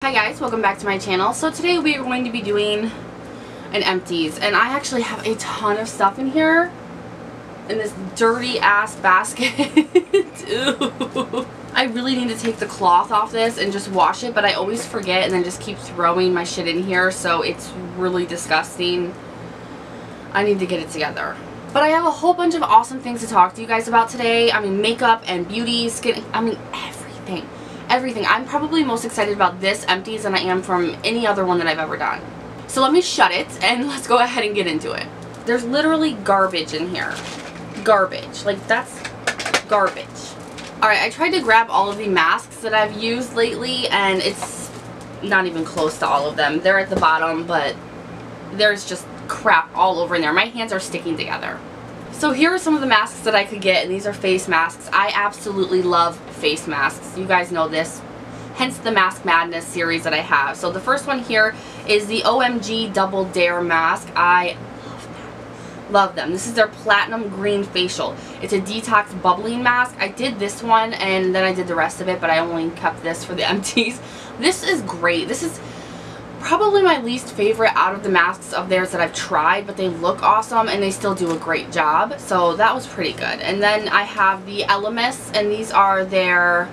Hi guys, welcome back to my channel. So today we are going to be doing an empties, and I actually have a ton of stuff in here in this dirty ass basket. Ew. I really need to take the cloth off this and just wash it, but I always forget and then just keep throwing my shit in here, so it's really disgusting. I need to get it together. But I have a whole bunch of awesome things to talk to you guys about today. I mean, makeup and beauty, skin, I mean everything. Everything. I'm probably most excited about this empties than I am from any other one that I've ever done. So let me shut it and let's go ahead and get into it. There's literally garbage in here. Garbage. Like, that's garbage. Alright, I tried to grab all of the masks that I've used lately and it's not even close to all of them. They're at the bottom, but there's just crap all over in there. My hands are sticking together. So here are some of the masks that I could get, and these are face masks. I absolutely love face masks. You guys know this. Hence the Mask Madness series that I have. So the first one here is the OMG Double Dare mask. I love them. Love them. This is their Platinum Green Facial. It's a detox bubbling mask. I did this one and then I did the rest of it, but I only kept this for the empties. This is great. This is probably my least favorite out of the masks of theirs that I've tried, but they look awesome and they still do a great job, so that was pretty good. And then I have the Elemis, and these are their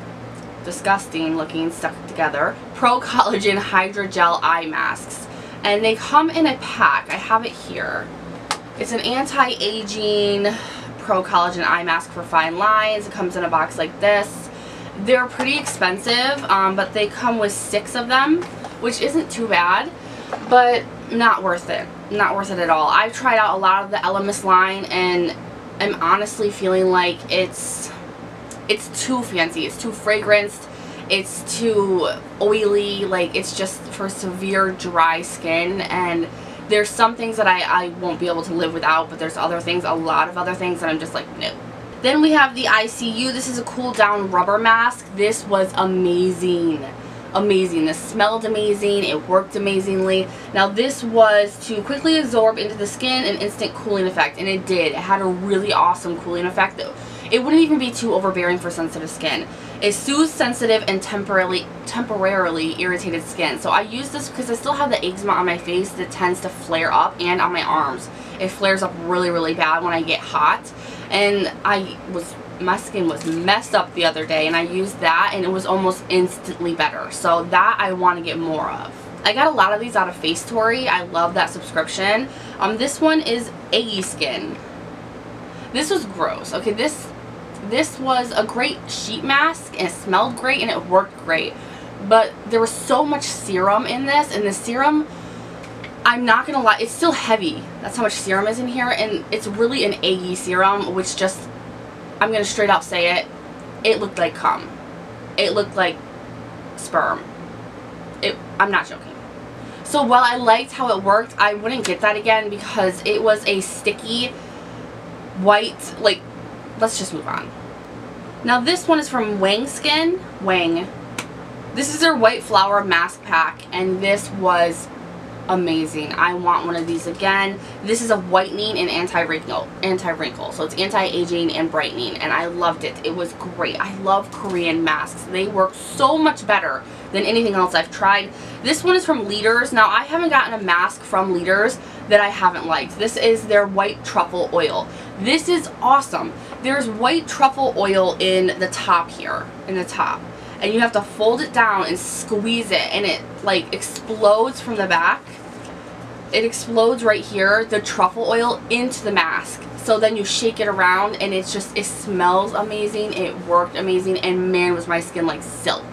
disgusting looking, stuck together, Pro Collagen Hydrogel Eye Masks, and they come in a pack. I have it here. It's an anti-aging Pro Collagen Eye Mask for fine lines. It comes in a box like this. They're pretty expensive, but they come with 6 of them, which isn't too bad, but not worth it. Not worth it at all. I've tried out a lot of the Elemis line and I'm honestly feeling like it's too fancy. It's too fragranced. It's too oily. Like, it's just for severe dry skin, and there's some things that I won't be able to live without, but there's other things, a lot of other things that I'm just like, no. Then we have the ICU. This is a cool down rubber mask. This was amazing. Amazing. This smelled amazing. It worked amazingly. Now this was to quickly absorb into the skin an instant cooling effect, and it did. It had a really awesome cooling effect. It wouldn't even be too overbearing for sensitive skin. It soothes sensitive and temporarily irritated skin. So I use this because I still have the eczema on my face that tends to flare up, and on my arms. It flares up really, really bad when I get hot, and my skin was messed up the other day, and I used that and it was almost instantly better. So that I want to get more of. I got a lot of these out of FaceTory. I love that subscription. This one is Eggy Skin. This was gross. Okay, this was a great sheet mask and it smelled great and it worked great. But there was so much serum in this, and the serum, I'm not gonna lie, it's still heavy. That's how much serum is in here, and it's really an eggy serum, which just, I'm going to straight up say it, it looked like cum. It looked like sperm. I'm not joking. So while I liked how it worked, I wouldn't get that again because it was a sticky, white, like, let's just move on. Now this one is from Wang Skin. Wang. This is their White Flower Mask Pack, and this was amazing. I want one of these again. This is a whitening and anti-wrinkle. So it's anti-aging and brightening, and I loved it. It was great. I love Korean masks. They work so much better than anything else I've tried. This one is from Leaders. Now I haven't gotten a mask from Leaders that I haven't liked. This is their White Truffle Oil. This is awesome. There's white truffle oil in the top here, in the top. And you have to fold it down and squeeze it, and it like explodes from the back. It explodes right here, the truffle oil, into the mask. So then you shake it around and it's just, it smells amazing, it worked amazing, and man was my skin like silk.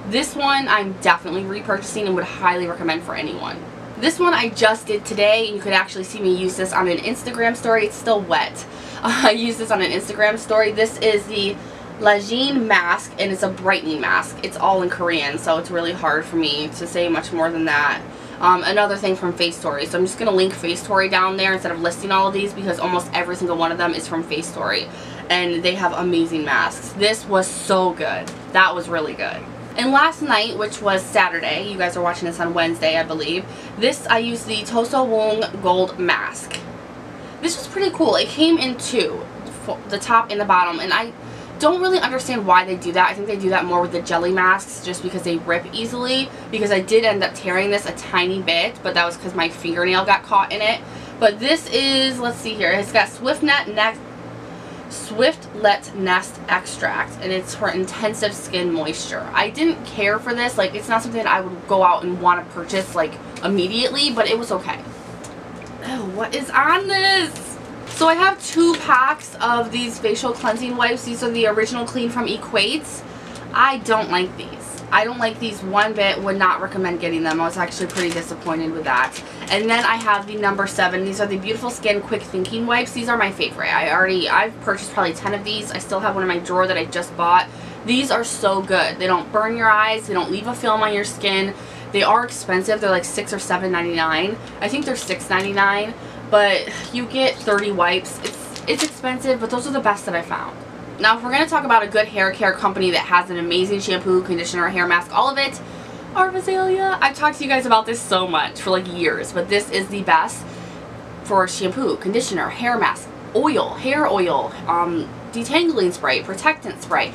This one I'm definitely repurchasing and would highly recommend for anyone. This one I just did today, and you could actually see me use this on an Instagram story. It's still wet. I used this on an Instagram story. This is the Collagen mask, and it's a brightening mask. It's all in Korean, so it's really hard for me to say much more than that. Another thing from FaceTory, so I'm just going to link FaceTory down there instead of listing all of these because almost every single one of them is from FaceTory, and they have amazing masks. This was so good. That was really good. And last night, which was Saturday, you guys are watching this on Wednesday, I believe, I used the Toso Woong Gold Mask. This was pretty cool. It came in 2, the top and the bottom, and I don't really understand why they do that. I think they do that more with the jelly masks just because they rip easily, because I did end up tearing this a tiny bit, but that was because my fingernail got caught in it. But this is, let's see here, it's got Swiftlet Nest Extract, and it's for intensive skin moisture. I didn't care for this. Like, it's not something that I would go out and want to purchase like immediately, but it was okay. Oh, what is on this? So I have 2 packs of these facial cleansing wipes. These are the Original Clean from Equate. I don't like these. I don't like these one bit. Would not recommend getting them. I was actually pretty disappointed with that. And then I have the number 7. These are the Beautiful Skin Quick Thinking Wipes. These are my favorite. I've purchased probably 10 of these. I still have one in my drawer that I just bought. These are so good. They don't burn your eyes. They don't leave a film on your skin. They are expensive. They're like $6 or $7.99. I think they're $6.99. But you get 30 wipes. It's expensive, but those are the best that I found. Now, if we're going to talk about a good hair care company that has an amazing shampoo, conditioner, hair mask, all of it, Arvazallia. I've talked to you guys about this so much for like years, but this is the best for shampoo, conditioner, hair mask, oil, hair oil, detangling spray, protectant spray.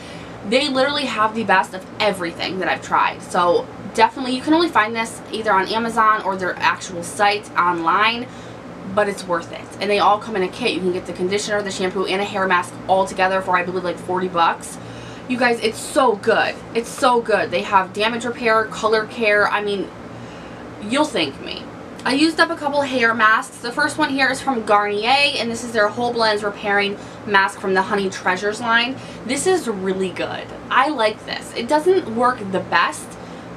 They literally have the best of everything that I've tried. So definitely, you can only find this either on Amazon or their actual site online, but it's worth it. And they all come in a kit. You can get the conditioner, the shampoo, and a hair mask all together for, I believe, like 40 bucks. You guys, it's so good. It's so good. They have damage repair, color care. I mean, you'll thank me. I used up a couple hair masks. The first one here is from Garnier, and this is their Whole Blends Repairing Mask from the Honey Treasures line. This is really good. I like this. It doesn't work the best,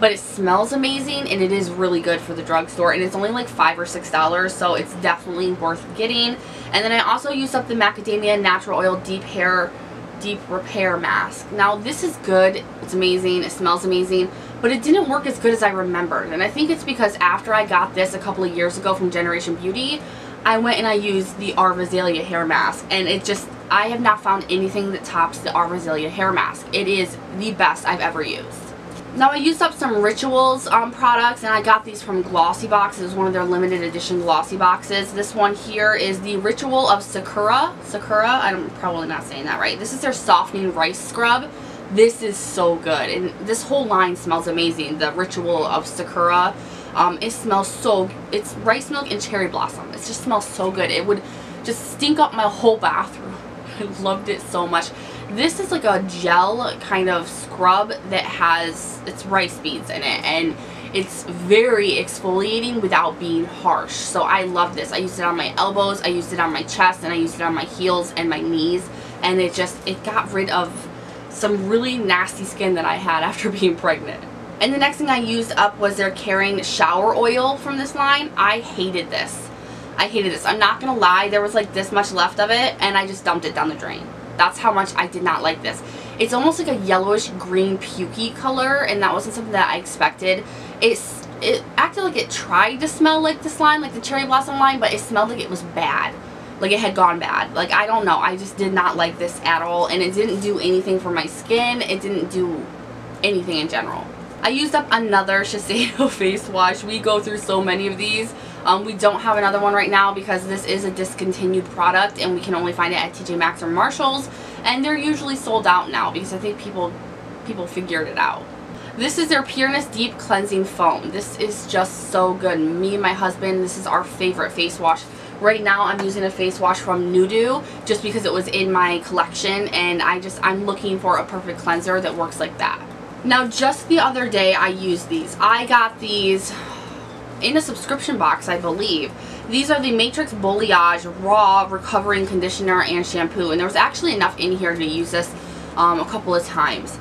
but it smells amazing, and it is really good for the drugstore, and it's only like $5 or $6, so it's definitely worth getting. And then I also used up the Macadamia Natural Oil Deep Repair Mask. Now, this is good. It's amazing. It smells amazing, but it didn't work as good as I remembered, and I think it's because after I got this a couple of years ago from Generation Beauty, I went and I used the Arvazallia hair mask, and it just, I have not found anything that tops the Arvazallia hair mask. It is the best I've ever used. Now, I used up some Rituals products, and I got these from Glossy Box. It was one of their limited edition Glossy boxes. This one here is the Ritual of Sakura. I'm probably not saying that right. This is their Softening Rice Scrub. This is so good, and this whole line smells amazing. The Ritual of Sakura. It smells so, it's rice milk and cherry blossom. It just smells so good. It would just stink up my whole bathroom. I loved it so much. This is like a gel kind of scrub that has, it's rice beads in it, and it's very exfoliating without being harsh. So I love this. I used it on my elbows, I used it on my chest, and I used it on my heels and my knees, and it got rid of some really nasty skin that I had after being pregnant. And the next thing I used up was their Caring Shower Oil from this line. I hated this. I hated this. I'm not gonna lie, there was like this much left of it, and I just dumped it down the drain. That's how much I did not like this. It's almost like a yellowish green pukey color, and that wasn't something that I expected. It acted like it tried to smell like this line, like the cherry blossom line, but it smelled like it was bad. Like it had gone bad. Like, I don't know. I just did not like this at all, and it didn't do anything for my skin. It didn't do anything in general. I used up another Shisedo face wash. We go through so many of these. We don't have another one right now because this is a discontinued product, and we can only find it at TJ Maxx or Marshall's, and they're usually sold out now because I think people figured it out. This is their Pureness Deep Cleansing Foam. This is just so good. Me and my husband, this is our favorite face wash. Right now I'm using a face wash from Nudu just because it was in my collection, and I'm looking for a perfect cleanser that works like that. Now, just the other day I used these. I got these in a subscription box, I believe. These are the Matrix Biolage Raw Recovering Conditioner and Shampoo, and there was actually enough in here to use this a couple of times.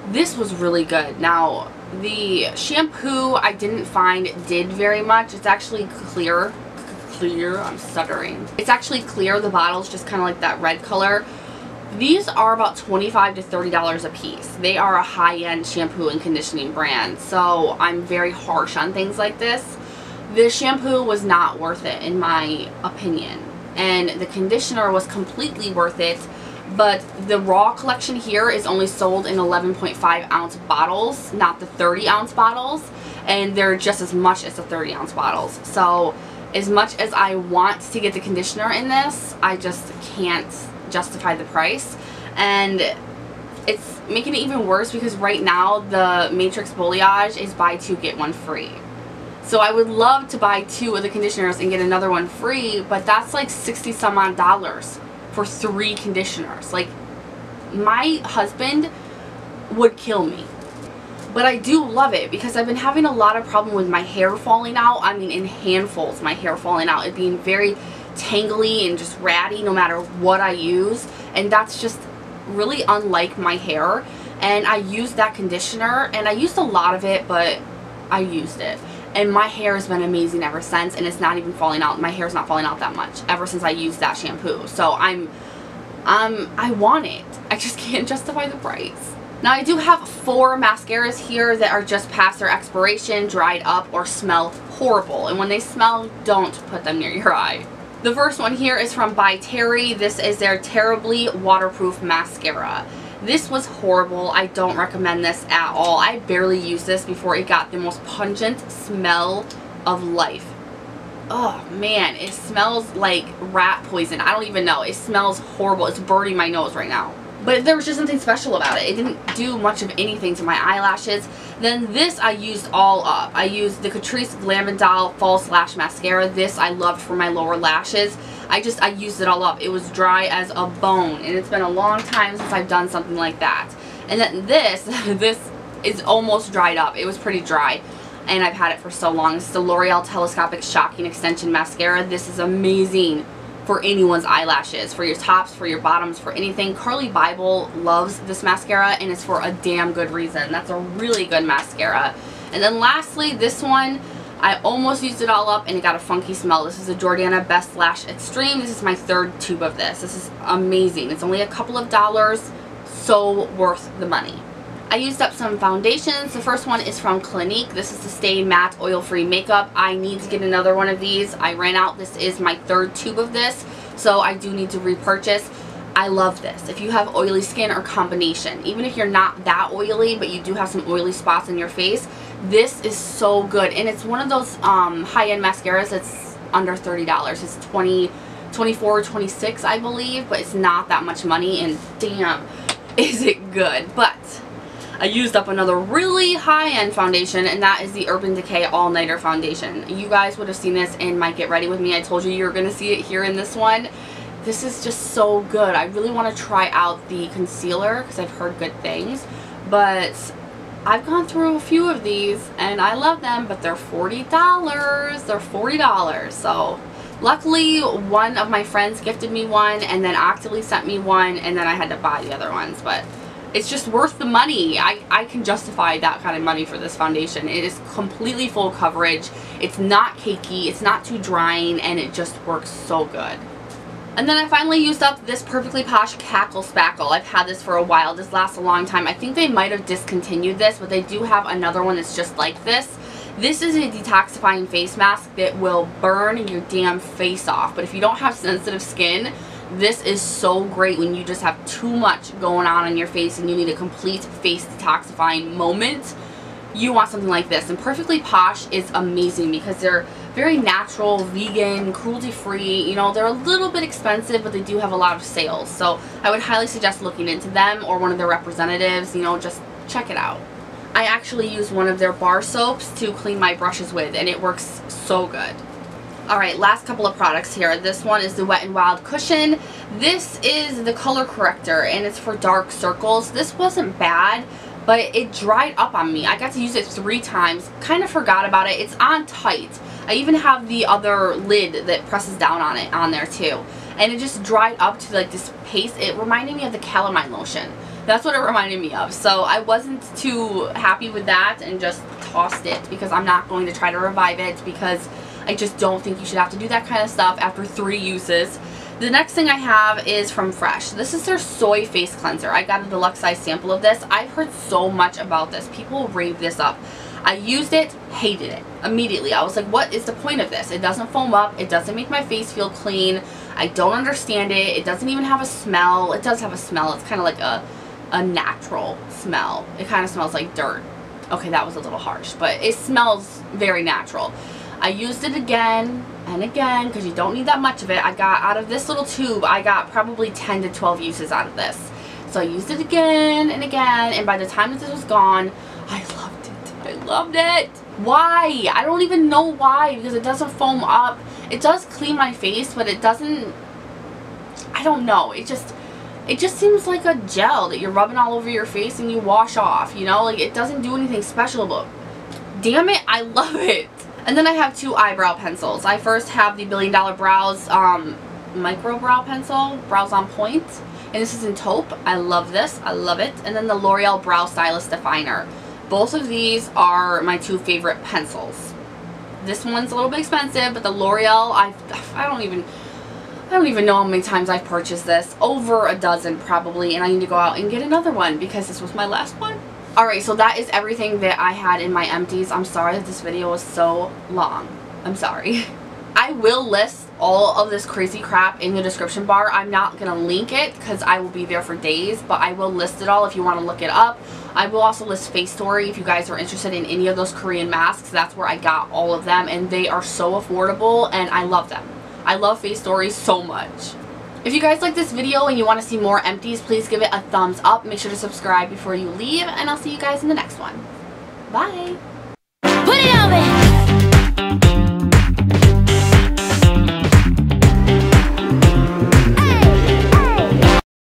This was really good. Now, the shampoo I didn't find did very much. It's actually clear, I'm stuttering. It's actually clear. The bottle's just kind of like that red color. These are about $25 to $30 a piece. They are a high-end shampoo and conditioning brand, so I'm very harsh on things like this. The shampoo was not worth it in my opinion, and the conditioner was completely worth it, but the Raw collection here is only sold in 11.5 ounce bottles, not the 30 ounce bottles, and they're just as much as the 30 ounce bottles. So as much as I want to get the conditioner in this, I just can't justify the price. And it's making it even worse because right now the Matrix Biolage is buy 2 get 1 free. So I would love to buy 2 of the conditioners and get another one free, but that's like 60 some odd dollars for 3 conditioners. Like, my husband would kill me. But I do love it because I've been having a lot of problem with my hair falling out. I mean, in handfuls, my hair falling out. It being very tangly and just ratty no matter what I use. And that's just really unlike my hair. And I used that conditioner, and I used a lot of it, but I used it. And my hair has been amazing ever since, and it's not even falling out. My hair's not falling out that much ever since I used that shampoo. So I want it. I just can't justify the price. Now I do have 4 mascaras here that are just past their expiration, dried up, or smell horrible. And when they smell, don't put them near your eye. The first one here is from ByTerry. This is their Terribly Waterproof Mascara. This was horrible. I don't recommend this at all. I barely used this before it got the most pungent smell of life. Oh man, it smells like rat poison. I don't even know. It smells horrible. It's burning my nose right now. But there was just something special about it. It didn't do much of anything to my eyelashes. Then this I used all up. I used the Catrice Glam False Lash Mascara. This I loved for my lower lashes. I used it all up. It was dry as a bone, and it's been a long time since I've done something like that. And then this is almost dried up. It was pretty dry, and I've had it for so long. This is the Loreal Telescopic Shocking Extension Mascara. This is amazing for anyone's eyelashes, for your tops, for your bottoms, for anything. Carly Bible loves this mascara, and it's for a damn good reason. That's a really good mascara. And then lastly, this one, I almost used it all up and it got a funky smell. This is a Jordana Best Lash Extreme. This is my 3rd tube of this. This is amazing. It's only a couple of dollars, so worth the money. I used up some foundations. The first one is from Clinique. This is the Stay Matte Oil-Free Makeup. I need to get another one of these. I ran out. This is my 3rd tube of this, so I do need to repurchase. I love this. If you have oily skin or combination, even if you're not that oily, but you do have some oily spots in your face, this is so good. And it's one of those high-end mascaras that's under $30. It's $20, $24, $26, I believe, but it's not that much money, and damn, is it good. But I used up another really high-end foundation, and that is the Urban Decay All Nighter Foundation. You guys would have seen this in my Get Ready With Me. I told you were going to see it here in this one. This is just so good. I really want to try out the concealer because I've heard good things, but I've gone through a few of these and I love them, but they're $40. They're $40. So luckily one of my friends gifted me one, and then Octoly sent me one, and then I had to buy the other ones, but it's just worth the money. I can justify that kind of money for this foundation. It is completely full coverage. It's not cakey. It's not too drying, and it just works so good. And then I finally used up this Perfectly Posh Cackle Spackle. I've had this for a while. This lasts a long time. I think they might have discontinued this, but they do have another one that's just like this. This is a detoxifying face mask that will burn your damn face off. But if you don't have sensitive skin, this is so great when you just have too much going on in your face and you need a complete face detoxifying moment. You want something like this. And Perfectly Posh is amazing because they're very natural, vegan, cruelty-free. You know, they're a little bit expensive, but they do have a lot of sales. So I would highly suggest looking into them or one of their representatives. You know, just check it out. I actually use one of their bar soaps to clean my brushes with, and it works so good. Alright, last couple of products here. This one is the Wet n Wild Cushion. This is the color corrector, and it's for dark circles. This wasn't bad, but it dried up on me. I got to use it 3 times. Kind of forgot about it. It's on tight. I even have the other lid that presses down on it on there too. And it just dried up to like this paste. It reminded me of the calamine lotion. That's what it reminded me of. So I wasn't too happy with that and just tossed it because I'm not going to try to revive it because I just don't think you should have to do that kind of stuff after 3 uses. The next thing I have is from Fresh. This is their soy face cleanser. I got a deluxe size sample of this. I've heard so much about this. People rave this up. I used it, hated it immediately. I was like, what is the point of this? It doesn't foam up. It doesn't make my face feel clean. I don't understand it. It doesn't even have a smell. It does have a smell. It's kind of like a natural smell. It kind of smells like dirt. Okay, that was a little harsh, but it smells very natural. I used it again and again because you don't need that much of it. I got out of this little tube, I got probably 10 to 12 uses out of this. So I used it again and again, and by the time that this was gone, I loved it. I loved it. Why? I don't even know why, because it doesn't foam up. It does clean my face, but it doesn't, I don't know. It just seems like a gel that you're rubbing all over your face and you wash off, you know? Like, it doesn't do anything special, but damn it, I love it. And then I have two eyebrow pencils. I first have the Billion Dollar Brows micro brow pencil, Brows on Point. And this is in taupe. I love this. I love it. And then the Loreal Brow Stylist Definer. Both of these are my two favorite pencils. This one's a little bit expensive, but the Loreal, I don't even know how many times I've purchased this. Over a dozen probably, and I need to go out and get another one because this was my last one. Alright, so that is everything that I had in my empties. I'm sorry that this video was so long. I'm sorry. I will list all of this crazy crap in the description bar. I'm not going to link it because I will be there for days, but I will list it all if you want to look it up. I will also list Face Story if you guys are interested in any of those Korean masks. That's where I got all of them, and they are so affordable, and I love them. I love Face Story so much. If you guys like this video and you want to see more empties, please give it a thumbs up. Make sure to subscribe before you leave, and I'll see you guys in the next one. Bye! Put it on me!